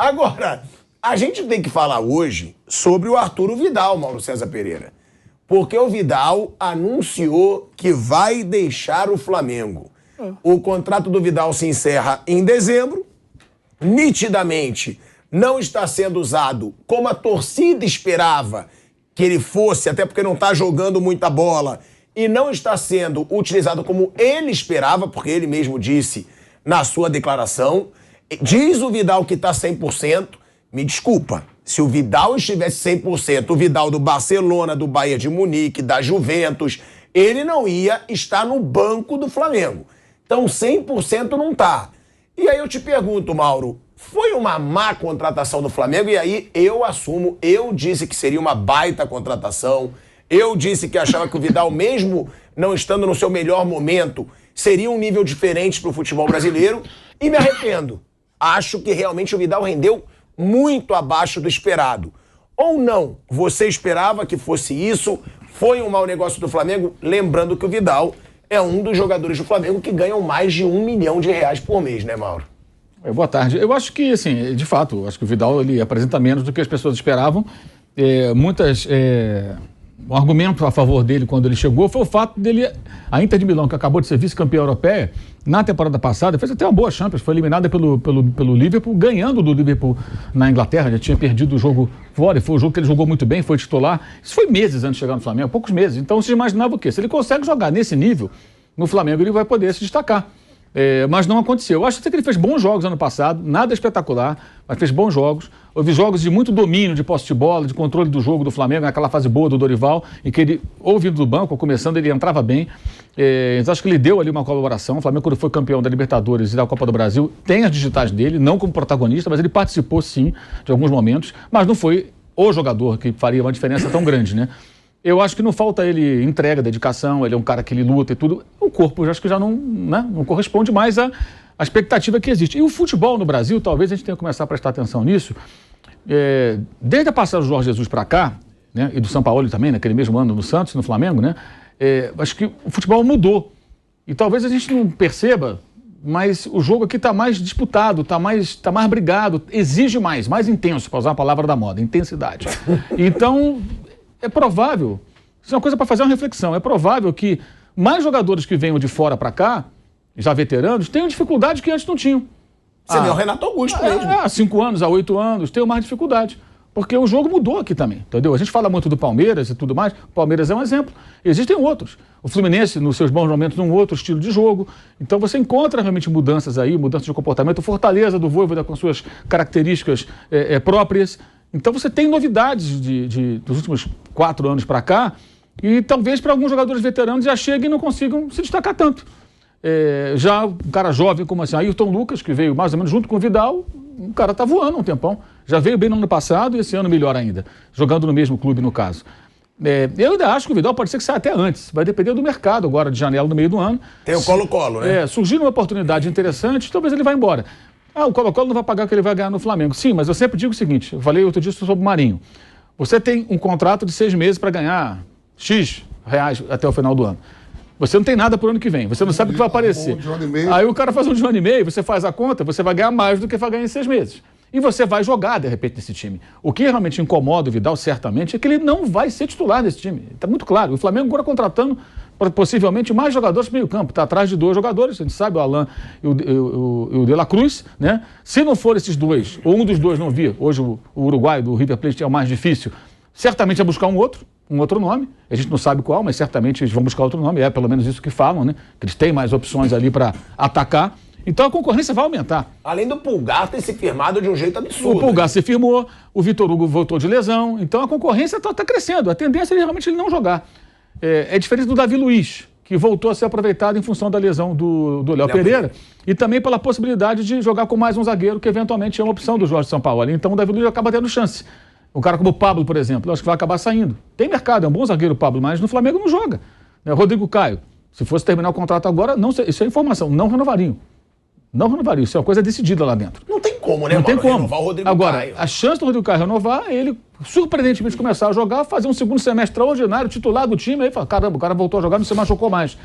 Agora, a gente tem que falar hoje sobre o Arturo Vidal, Mauro César Pereira. Porque o Vidal anunciou que vai deixar o Flamengo. O contrato do Vidal se encerra em dezembro. Nitidamente, não está sendo usado como a torcida esperava que ele fosse, até porque não está jogando muita bola, e não está sendo utilizado como ele esperava, porque ele mesmo disse na sua declaração. Diz o Vidal que está 100%. Me desculpa, se o Vidal estivesse 100%, o Vidal do Barcelona, do Bayern de Munique, da Juventus, ele não ia estar no banco do Flamengo. Então 100% não tá. E aí eu te pergunto, Mauro, foi uma má contratação do Flamengo? E aí eu assumo, eu disse que seria uma baita contratação, eu disse que achava que o Vidal, mesmo não estando no seu melhor momento, seria um nível diferente para o futebol brasileiro, e me arrependo. Acho que realmente o Vidal rendeu muito abaixo do esperado. Ou não, você esperava que fosse isso, foi um mau negócio do Flamengo? Lembrando que o Vidal é um dos jogadores do Flamengo que ganham mais de R$1 milhão por mês, né, Mauro? Boa tarde. Eu acho que, assim, de fato, acho que o Vidal ele apresenta menos do que as pessoas esperavam. Um argumento a favor dele quando ele chegou foi o fato dele, a Inter de Milão, que acabou de ser vice-campeã europeia, na temporada passada, fez até uma boa Champions, foi eliminada pelo Liverpool, ganhando do Liverpool na Inglaterra, já tinha perdido o jogo fora, e foi o jogo que ele jogou muito bem, foi titular. Isso foi meses antes de chegar no Flamengo, poucos meses. Então se imaginava o quê? Se ele consegue jogar nesse nível, no Flamengo ele vai poder se destacar. Mas não aconteceu. Eu acho até que ele fez bons jogos ano passado, nada espetacular, mas fez bons jogos. Houve jogos de muito domínio, de posse de bola, de controle do jogo do Flamengo, naquela fase boa do Dorival, em que ele, ou vindo do banco, ou começando, ele entrava bem. Então acho que ele deu ali uma colaboração. O Flamengo, quando foi campeão da Libertadores e da Copa do Brasil, tem as digitais dele, não como protagonista, mas ele participou sim de alguns momentos, mas não foi o jogador que faria uma diferença tão grande, né? Eu acho que não falta ele entrega, dedicação, ele é um cara que ele luta e tudo. O corpo, eu acho que já não corresponde mais à expectativa que existe. E o futebol no Brasil, talvez a gente tenha que começar a prestar atenção nisso. Desde a passagem do Jorge Jesus para cá, né, e do São Paulo também, naquele mesmo ano no Santos, no Flamengo, né, acho que o futebol mudou. E talvez a gente não perceba, mas o jogo aqui está mais disputado, está mais brigado, exige mais intenso, para usar a palavra da moda, intensidade. Então, é provável, isso é uma coisa para fazer uma reflexão, é provável que mais jogadores que venham de fora para cá, já veteranos, tenham dificuldade que antes não tinham. Você vê o Renato Augusto mesmo. Há 5 anos, há 8 anos, tenham mais dificuldade. Porque o jogo mudou aqui também, entendeu? A gente fala muito do Palmeiras e tudo mais, o Palmeiras é um exemplo. Existem outros. O Fluminense, nos seus bons momentos, num outro estilo de jogo. Então você encontra realmente mudanças aí, mudanças de comportamento. O Fortaleza do Vojvoda com suas características próprias. Então você tem novidades dos últimos 4 anos para cá, e talvez para alguns jogadores veteranos já cheguem e não consigam se destacar tanto. Já um cara jovem como assim, Ayrton Lucas, que veio mais ou menos junto com o Vidal, o cara tá voando um tempão. Já veio bem no ano passado e esse ano melhor ainda, jogando no mesmo clube no caso. Eu ainda acho que o Vidal pode ser que saia até antes, vai depender do mercado agora de janela no meio do ano. Tem o Colo-Colo, né? Surgir uma oportunidade interessante, talvez ele vá embora. O Colo-Colo não vai pagar o que ele vai ganhar no Flamengo. Sim, mas eu sempre digo o seguinte, eu falei outro dia sobre o Marinho. Você tem um contrato de 6 meses para ganhar X reais até o final do ano. Você não tem nada pro ano que vem, você não sabe o que vai aparecer. Aí o cara faz um de 1 ano e meio, você faz a conta, você vai ganhar mais do que vai ganhar em 6 meses. E você vai jogar, de repente, nesse time. O que realmente incomoda o Vidal, certamente, é que ele não vai ser titular nesse time. Está muito claro. O Flamengo agora contratando possivelmente mais jogadores para o meio campo. Está atrás de 2 jogadores, a gente sabe, o Alan e o De La Cruz, né? Se não for esses 2, ou um dos 2 não vir, hoje o Uruguai do River Plate é o mais difícil, certamente vai buscar um outro nome. A gente não sabe qual, mas certamente eles vão buscar outro nome. É pelo menos isso que falam, né? Que eles têm mais opções ali para atacar. Então a concorrência vai aumentar. Além do Pulgar ter se firmado de um jeito absurdo. O Pulgar se firmou, o Vitor Hugo voltou de lesão. Então a concorrência está crescendo. A tendência é realmente ele não jogar. É diferente do Davi Luiz, que voltou a ser aproveitado em função da lesão do Léo Pereira. E também pela possibilidade de jogar com mais um zagueiro, que eventualmente é uma opção do Jorge Sampaoli. Então o Davi Luiz acaba tendo chance. Um cara como o Pablo, por exemplo, eu acho que vai acabar saindo. Tem mercado, é um bom zagueiro o Pablo, mas no Flamengo não joga. Rodrigo Caio, se fosse terminar o contrato agora, não, isso é informação, não renovariam. Não renovaria, isso é uma coisa decidida lá dentro. Não tem como, né, Não tem como. Renovar o Rodrigo Agora, Caio. a chance do Rodrigo Caio renovar é ele, surpreendentemente, começar a jogar, fazer um segundo semestre extraordinário, titular do time, aí fala, caramba, o cara voltou a jogar, não se machucou mais.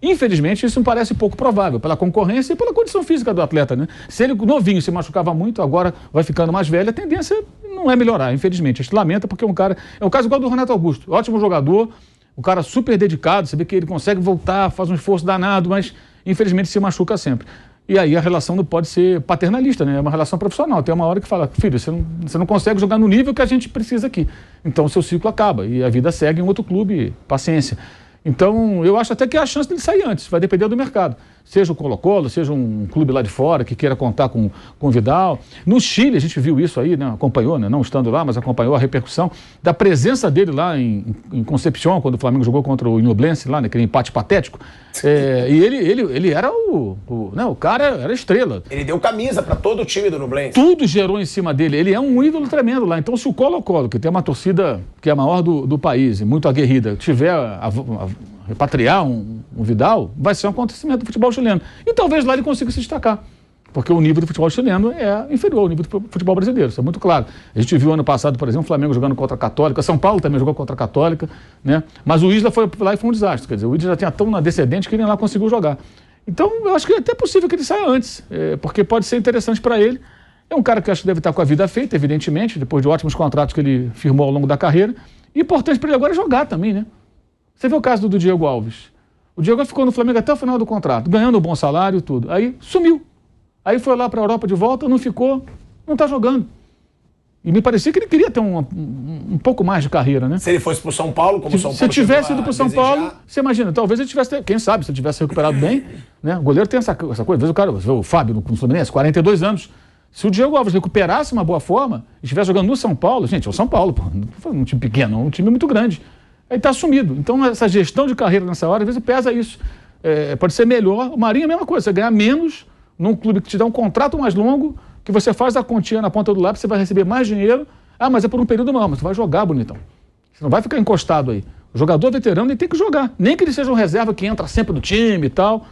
Infelizmente, isso me parece pouco provável, pela concorrência e pela condição física do atleta, né? Se ele novinho se machucava muito, agora vai ficando mais velho, a tendência não é melhorar, infelizmente. A gente lamenta porque é um cara... É um caso igual do Renato Augusto, ótimo jogador, um cara super dedicado, você vê que ele consegue voltar, faz um esforço danado, mas infelizmente se machuca sempre. E aí a relação não pode ser paternalista, né? É uma relação profissional. Tem uma hora que fala, filho, você não consegue jogar no nível que a gente precisa aqui. Então o seu ciclo acaba e a vida segue em outro clube, paciência. Então, eu acho até que há a chance dele sair antes, vai depender do mercado. Seja o Colo-Colo, seja um clube lá de fora que queira contar com o Vidal. No Chile, a gente viu isso aí, né? Acompanhou, né? Não estando lá, mas acompanhou a repercussão da presença dele lá em Concepción, quando o Flamengo jogou contra o Ñublense, lá, naquele empate patético. E ele era o cara, era estrela. Ele deu camisa para todo o time do Ñublense. Tudo gerou em cima dele. Ele é um ídolo tremendo lá. Então, se o Colo-Colo, que tem uma torcida que é a maior do país, e muito aguerrida, tiver repatriar um Vidal, vai ser um acontecimento do futebol chileno. E talvez lá ele consiga se destacar. Porque o nível do futebol chileno é inferior ao nível do futebol brasileiro, isso é muito claro. A gente viu ano passado, por exemplo, o Flamengo jogando contra a Católica, São Paulo também jogou contra a Católica, né? Mas o Isla foi lá e foi um desastre. Quer dizer, o Isla já tinha tão na descendente que nem lá conseguiu jogar. Então, eu acho que é até possível que ele saia antes, porque pode ser interessante para ele. É um cara que eu acho que deve estar com a vida feita, evidentemente, depois de ótimos contratos que ele firmou ao longo da carreira. E importante para ele agora é jogar também, né? Você vê o caso do Diego Alves. O Diego ficou no Flamengo até o final do contrato, ganhando um bom salário e tudo. Aí sumiu. Aí foi lá para a Europa de volta, não ficou, não está jogando. E me parecia que ele queria ter um pouco mais de carreira, né? Se ele fosse para o São Paulo, como o São Paulo... Se tivesse ido para o São Paulo, você imagina, talvez ele tivesse, quem sabe, se ele tivesse recuperado bem, né? O goleiro tem essa coisa, às vezes o cara, o Fábio no Fluminense, 42 anos. Se o Diego Alves recuperasse uma boa forma e estivesse jogando no São Paulo, gente, é o São Paulo, pô, não foi um time pequeno, é um time muito grande. Aí está sumido. Então, essa gestão de carreira nessa hora, às vezes pesa isso. Pode ser melhor. O Marinho é a mesma coisa, você ganhar menos num clube que te dá um contrato mais longo, que você faz a continha na ponta do lápis, você vai receber mais dinheiro. Ah, mas é por um período maior, mas você vai jogar, bonitão. Você não vai ficar encostado aí. O jogador veterano ele tem que jogar. Nem que ele seja um reserva que entra sempre no time e tal.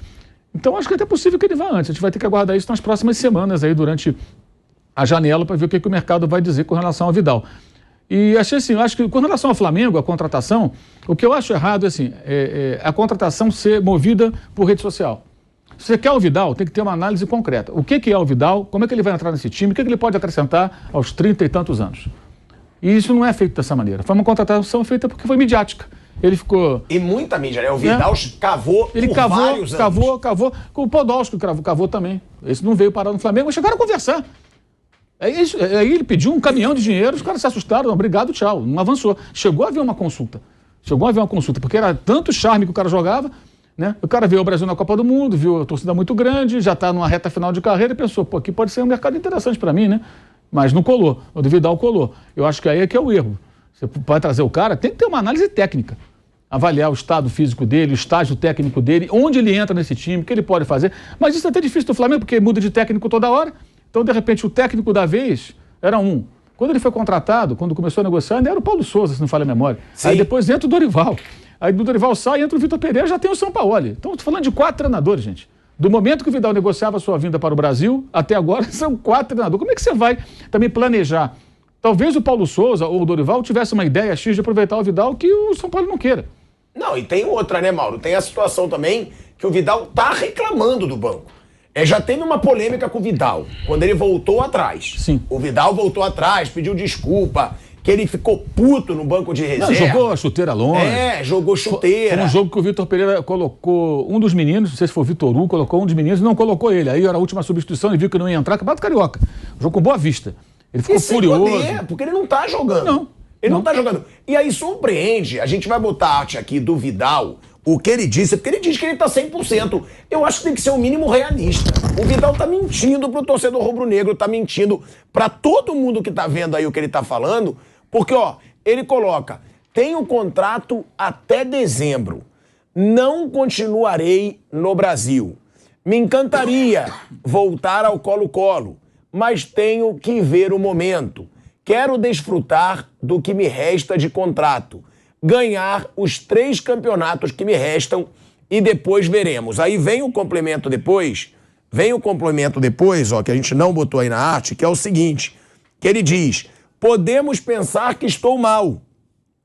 Então, acho que é até possível que ele vá antes. A gente vai ter que aguardar isso nas próximas semanas aí, durante a janela, para ver o que o mercado vai dizer com relação ao Vidal. E achei assim, eu acho que com relação ao Flamengo, a contratação, o que eu acho errado é assim, a contratação ser movida por rede social. Se você quer o Vidal, tem que ter uma análise concreta. O que é o Vidal, como é que ele vai entrar nesse time, o que ele pode acrescentar aos 30 e tantos anos. E isso não é feito dessa maneira. Foi uma contratação feita porque foi midiática. Ele ficou... E muita mídia, né? O Vidal cavou por vários anos. Cavou. O Podolski cavou também. Esse não veio parar no Flamengo, mas chegaram a conversar. Aí ele pediu um caminhão de dinheiro, os caras se assustaram, não, obrigado, tchau, não avançou. Chegou a haver uma consulta, porque era tanto charme que o cara jogava, né? O cara viu o Brasil na Copa do Mundo, viu a torcida muito grande, já está numa reta final de carreira e pensou, pô, aqui pode ser um mercado interessante para mim, né? Mas não colou, o do Vidal colou. Eu acho que aí é que é o erro. Você pode trazer o cara, tem que ter uma análise técnica. Avaliar o estado físico dele, o estágio técnico dele, onde ele entra nesse time, o que ele pode fazer. Mas isso é até difícil do Flamengo, porque muda de técnico toda hora. Então, de repente, o técnico da vez era um. Quando ele foi contratado, quando começou a negociar, ainda era o Paulo Souza, se não falha a memória. Sim. Aí depois entra o Dorival. Aí do Dorival sai, entra o Vitor Pereira, já tem o Sampaoli. Então, estou falando de 4 treinadores, gente. Do momento que o Vidal negociava a sua vinda para o Brasil, até agora, são 4 treinadores. Como é que você vai também planejar? Talvez o Paulo Souza ou o Dorival tivesse uma ideia X de aproveitar o Vidal que o São Paulo não queira. Não, e tem outra, né, Mauro? Tem a situação também que o Vidal tá reclamando do banco. Já teve uma polêmica com o Vidal, quando ele voltou atrás. Sim. O Vidal voltou atrás, pediu desculpa, que ele ficou puto no banco de reserva. Não, jogou a chuteira longe. Jogou chuteira. Foi um jogo que o Vitor Pereira colocou um dos meninos, não sei se foi o Vitor Hugo, colocou um dos meninos e não colocou ele. Aí era a última substituição, ele viu que não ia entrar, Campeonato Carioca. Jogo com Boa Vista. Ele ficou furioso. Poder, porque ele não tá jogando. Não. Ele não tá jogando. E aí surpreende, a gente vai botar a arte aqui do Vidal, o que ele disse, porque ele diz que ele tá 100%. Eu acho que tem que ser o mínimo realista. O Vidal tá mentindo pro torcedor rubro-negro, tá mentindo pra todo mundo que tá vendo aí o que ele tá falando, porque, ó, ele coloca, tenho contrato até dezembro, não continuarei no Brasil. Me encantaria voltar ao Colo-Colo, mas tenho que ver o momento. Quero desfrutar do que me resta de contrato, ganhar os 3 campeonatos que me restam e depois veremos. Aí vem o complemento depois, ó, que a gente não botou aí na arte, que é o seguinte, que ele diz, podemos pensar que estou mal,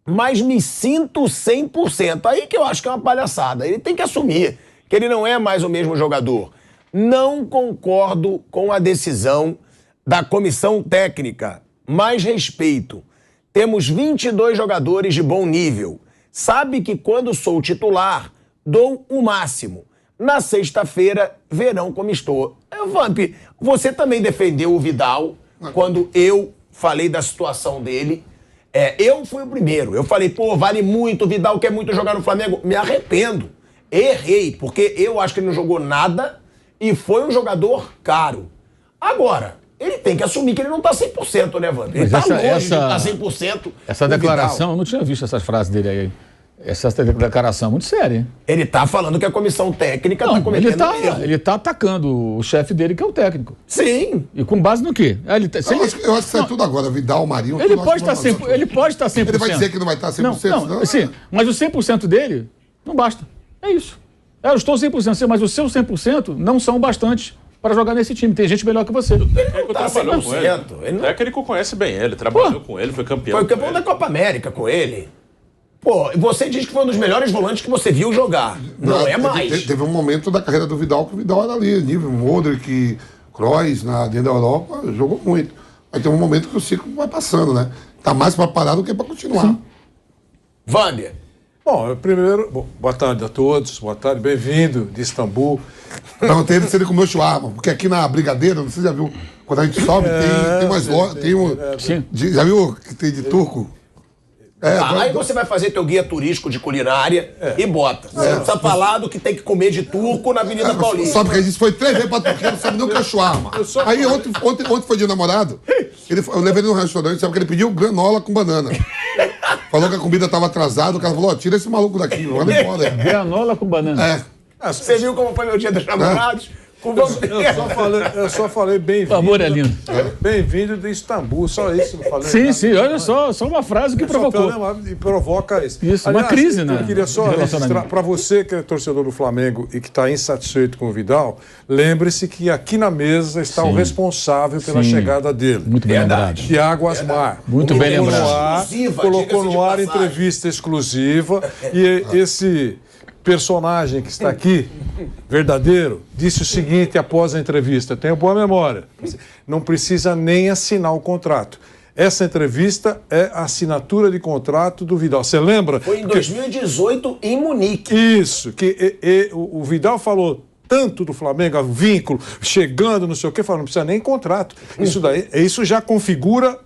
mas me sinto 100%. Aí que eu acho que é uma palhaçada. Ele tem que assumir que ele não é mais o mesmo jogador. Não concordo com a decisão da comissão técnica. Mais respeito. Temos 22 jogadores de bom nível. Sabe que quando sou titular, dou o máximo. Na sexta-feira, verão como estou. Vamp, você também defendeu o Vidal quando eu falei da situação dele. Eu fui o primeiro. Eu falei, vale muito, o Vidal quer muito jogar no Flamengo. Me arrependo. Errei, porque eu acho que ele não jogou nada e foi um jogador caro. Agora, ele tem que assumir que ele não tá 100%, né, Vamp? Ele tá longe de estar 100%. Essa declaração, eu não tinha visto essas frases dele aí. Essa declaração é muito séria, hein? Ele tá falando que a comissão técnica tá cometendo erro. Ele tá atacando o chefe dele, que é o técnico. Sim. E com base no quê? Eu acho que sai tudo agora, Vidal, Marinho... Ele pode estar 100%. Ele vai dizer que não vai estar 100%? Não, sim, mas o 100% dele não basta. É isso. Eu estou 100%, mas os seus 100% não são bastantes para jogar nesse time. Tem gente melhor que você. Ele não tá 100%. O técnico conhece bem ele, trabalhou com ele, foi campeão. Foi campeão da Copa América com ele. Você diz que foi um dos melhores volantes que você viu jogar. Não é mais. Teve um momento da carreira do Vidal que o Vidal era ali, nível Modric, Kroos, dentro da Europa, jogou muito. Mas tem um momento que o ciclo vai passando, né? Tá mais para parar do que para continuar. Wander. Bom, primeiro, boa tarde a todos, boa tarde, bem-vindo de Istambul. Perguntei se ele comeu shawarma, porque aqui na Brigadeira, você já viu, quando a gente sobe, tem mais loja, já viu que tem de turco? Aí você vai fazer teu guia turístico de culinária e bota. Você não precisa falar do que tem que comer de turco na Avenida Paulista. Só porque a gente foi 3 vezes pra Turquia, não sabe nem o que é shawarma. Aí ontem foi dia do namorado, eu levei ele no restaurante, sabe que ele pediu granola com banana. Falou que a comida estava atrasada, o cara falou, tira esse maluco daqui, manda embora. Granola com banana. Você viu como foi meu dia dos namorados? Eu só falei bem-vindo. O amor é lindo. Bem-vindo de Istambul, só isso. Não falei sim, nada. sim, olha só uma frase que provocou. E provoca isso. Isso, aliás, uma crise, né? Eu queria só registrar, para você que é torcedor do Flamengo e que está insatisfeito com o Vidal, lembre-se que aqui na mesa está o responsável pela chegada dele. Muito bem lembrado. Thiago Asmar. Muito bem lembrado. Colocou no ar entrevista exclusiva e esse personagem que está aqui, verdadeiro, disse o seguinte após a entrevista, tenho boa memória, não precisa nem assinar o contrato. Essa entrevista é a assinatura de contrato do Vidal. Você lembra? Foi em 2018 em Munique. Isso, que o Vidal falou tanto do Flamengo, vínculo, chegando, não sei o quê, falou, não precisa nem contrato. Isso já configura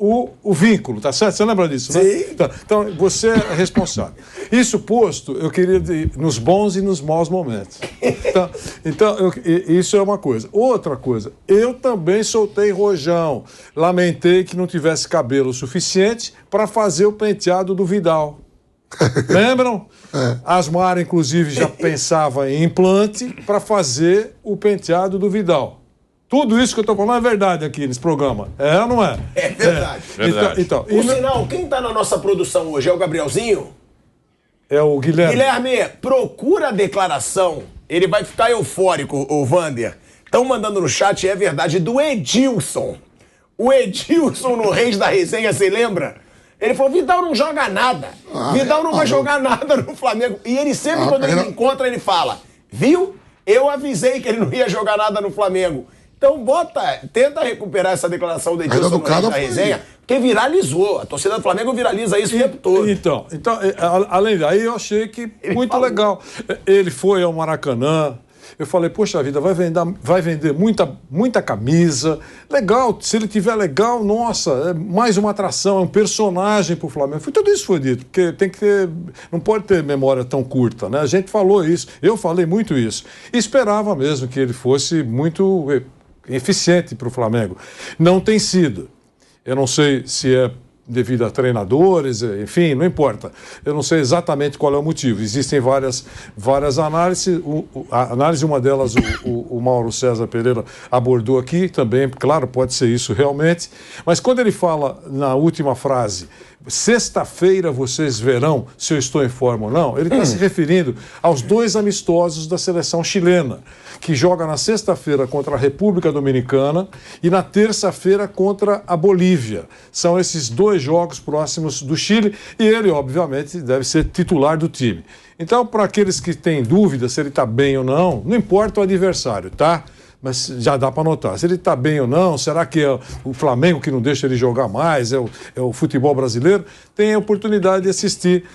o vínculo, tá certo? Você lembra disso, né? Sim. Então, você é responsável. Isso posto, eu queria dizer, nos bons e nos maus momentos. Isso é uma coisa. Outra coisa, eu também soltei rojão. Lamentei que não tivesse cabelo suficiente para fazer o penteado do Vidal. Lembram? Asmar, inclusive, já pensava em implante para fazer o penteado do Vidal. Tudo isso que eu estou falando é verdade aqui nesse programa. É ou não é? É verdade. Então, Por sinal, quem está na nossa produção hoje é o Gabrielzinho? É o Guilherme. Guilherme, procura a declaração. Ele vai ficar eufórico, o Wander. Estão mandando no chat, é verdade, do Edilson. O Edilson no Reis da Resenha, você lembra? Ele falou, Vidal não joga nada. Vidal não vai jogar nada no Flamengo. E ele sempre, quando ele me encontra, ele fala, viu? Eu avisei que ele não ia jogar nada no Flamengo. Então tenta recuperar essa declaração do Edilson da resenha, porque viralizou. A torcida do Flamengo viraliza isso o tempo todo. Então, além daí, eu achei que muito legal. Ele foi ao Maracanã. Eu falei, poxa vida, vai vender muita camisa. Legal, se ele tiver legal, nossa, é mais uma atração, é um personagem pro Flamengo. Tudo isso foi dito, porque tem que ter, não pode ter memória tão curta, né? A gente falou isso, eu falei muito isso. E esperava mesmo que ele fosse muito eficiente para o Flamengo. Não tem sido. Eu não sei se é devido a treinadores, enfim, não importa. Eu não sei exatamente qual é o motivo. Existem várias análises. A análise, uma delas, o Mauro César Pereira abordou aqui também. Claro, pode ser isso realmente. Mas quando ele fala na última frase, sexta-feira vocês verão se eu estou em forma ou não, ele está se referindo aos 2 amistosos da seleção chilena, que joga na sexta-feira contra a República Dominicana e na terça-feira contra a Bolívia. São esses 2 2 jogos próximos do Chile e ele, obviamente, deve ser titular do time. Então, para aqueles que têm dúvida se ele está bem ou não importa o adversário, tá? Mas já dá para notar. Se ele está bem ou não, será que é o Flamengo que não deixa ele jogar mais, é o futebol brasileiro? Tem a oportunidade de assistir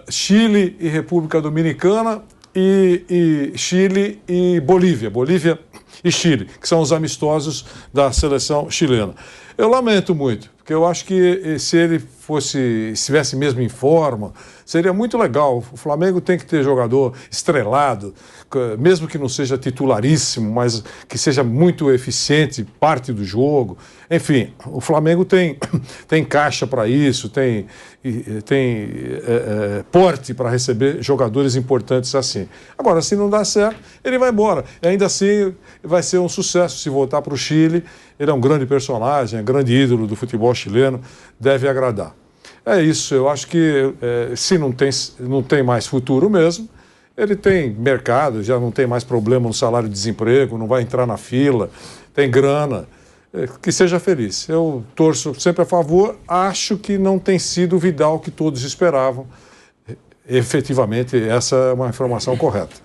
Chile e República Dominicana e Chile e Bolívia. Bolívia e Chile, que são os amistosos da seleção chilena. Eu lamento muito, porque eu acho que se ele estivesse mesmo em forma, seria muito legal. O Flamengo tem que ter jogador estrelado, mesmo que não seja titularíssimo, mas que seja muito eficiente, parte do jogo. Enfim, o Flamengo tem caixa para isso, tem porte para receber jogadores importantes assim. Agora, se não dá certo, ele vai embora. E ainda assim, vai ser um sucesso se voltar para o Chile. Ele é um grande personagem, é um grande ídolo do futebol chileno, deve agradar. É isso, eu acho que se não tem mais futuro mesmo, ele tem mercado, já não tem mais problema no salário de desemprego, não vai entrar na fila, tem grana, que seja feliz. Eu torço sempre a favor, acho que não tem sido o Vidal que todos esperavam. Efetivamente, essa é uma informação correta.